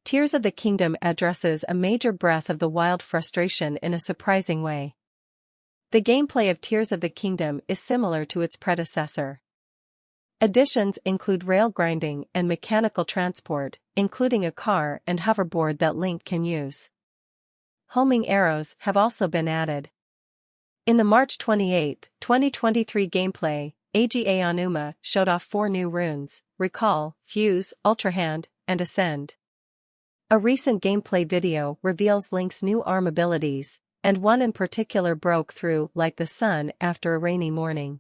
Tears of the Kingdom addresses a major Breath of the Wild frustration in a surprising way. The gameplay of Tears of the Kingdom is similar to its predecessor. Additions include rail grinding and mechanical transport, including a car and hoverboard that Link can use. Homing arrows have also been added. In the March 28, 2023 gameplay, Eiji Aonuma showed off 4 new runes: Recall, Fuse, Ultrahand, and Ascend. A recent gameplay video reveals Link's new arm abilities, and one in particular broke through like the sun after a rainy morning.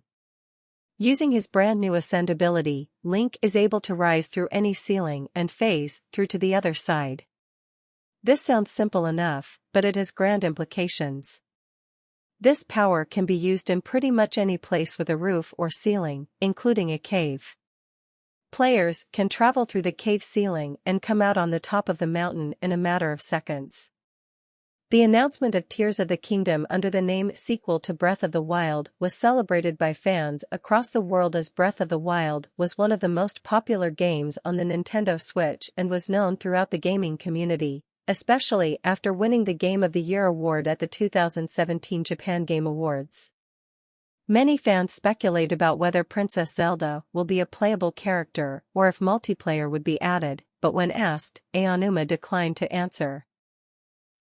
Using his brand new Ascend ability, Link is able to rise through any ceiling and phase through to the other side. This sounds simple enough, but it has grand implications. This power can be used in pretty much any place with a roof or ceiling, including a cave. Players can travel through the cave ceiling and come out on the top of the mountain in a matter of seconds. The announcement of Tears of the Kingdom under the name sequel to Breath of the Wild was celebrated by fans across the world, as Breath of the Wild was one of the most popular games on the Nintendo Switch and was known throughout the gaming community, especially after winning the Game of the Year award at the 2017 Japan Game Awards. Many fans speculate about whether Princess Zelda will be a playable character or if multiplayer would be added, but when asked, Aonuma declined to answer.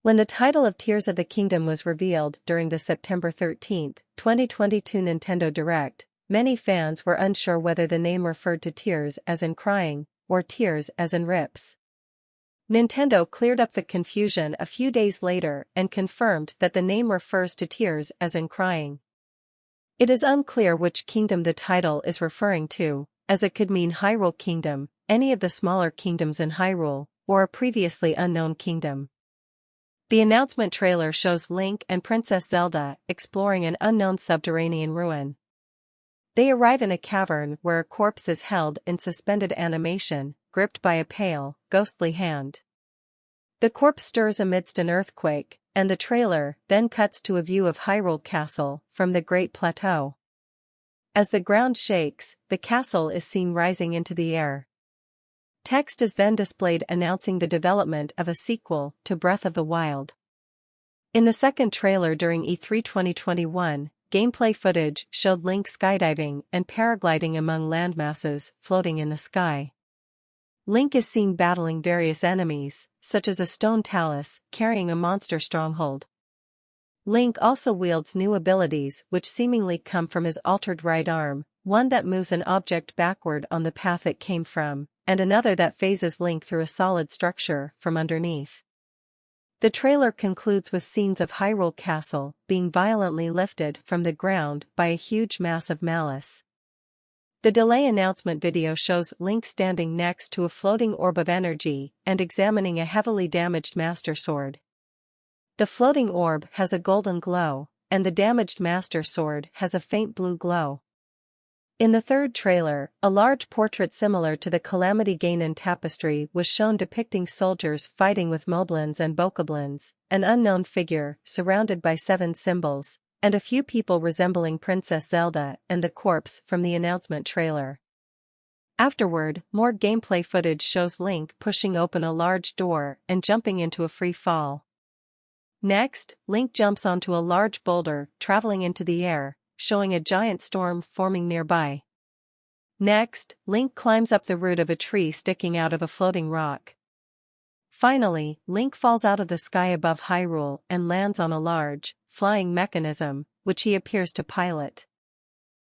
When the title of Tears of the Kingdom was revealed during the September 13, 2022 Nintendo Direct, many fans were unsure whether the name referred to tears as in crying, or tears as in rips. Nintendo cleared up the confusion a few days later and confirmed that the name refers to tears as in crying. It is unclear which kingdom the title is referring to, as it could mean Hyrule Kingdom, any of the smaller kingdoms in Hyrule, or a previously unknown kingdom. The announcement trailer shows Link and Princess Zelda exploring an unknown subterranean ruin. They arrive in a cavern where a corpse is held in suspended animation, gripped by a pale, ghostly hand. The corpse stirs amidst an earthquake, and the trailer then cuts to a view of Hyrule Castle from the Great Plateau. As the ground shakes, the castle is seen rising into the air. Text is then displayed announcing the development of a sequel to Breath of the Wild. In the second trailer during E3 2021, gameplay footage showed Link skydiving and paragliding among landmasses floating in the sky. Link is seen battling various enemies, such as a stone talus carrying a monster stronghold. Link also wields new abilities which seemingly come from his altered right arm, one that moves an object backward on the path it came from, and another that phases Link through a solid structure from underneath. The trailer concludes with scenes of Hyrule Castle being violently lifted from the ground by a huge mass of malice. The delay announcement video shows Link standing next to a floating orb of energy and examining a heavily damaged Master Sword. The floating orb has a golden glow, and the damaged Master Sword has a faint blue glow. In the third trailer, a large portrait similar to the Calamity Ganon tapestry was shown depicting soldiers fighting with moblins and bokoblins, an unknown figure surrounded by 7 symbols, and a few people resembling Princess Zelda and the corpse from the announcement trailer. Afterward, more gameplay footage shows Link pushing open a large door and jumping into a free fall. Next, Link jumps onto a large boulder, traveling into the air, showing a giant storm forming nearby. Next, Link climbs up the root of a tree sticking out of a floating rock. Finally, Link falls out of the sky above Hyrule and lands on a large, flying mechanism, which he appears to pilot.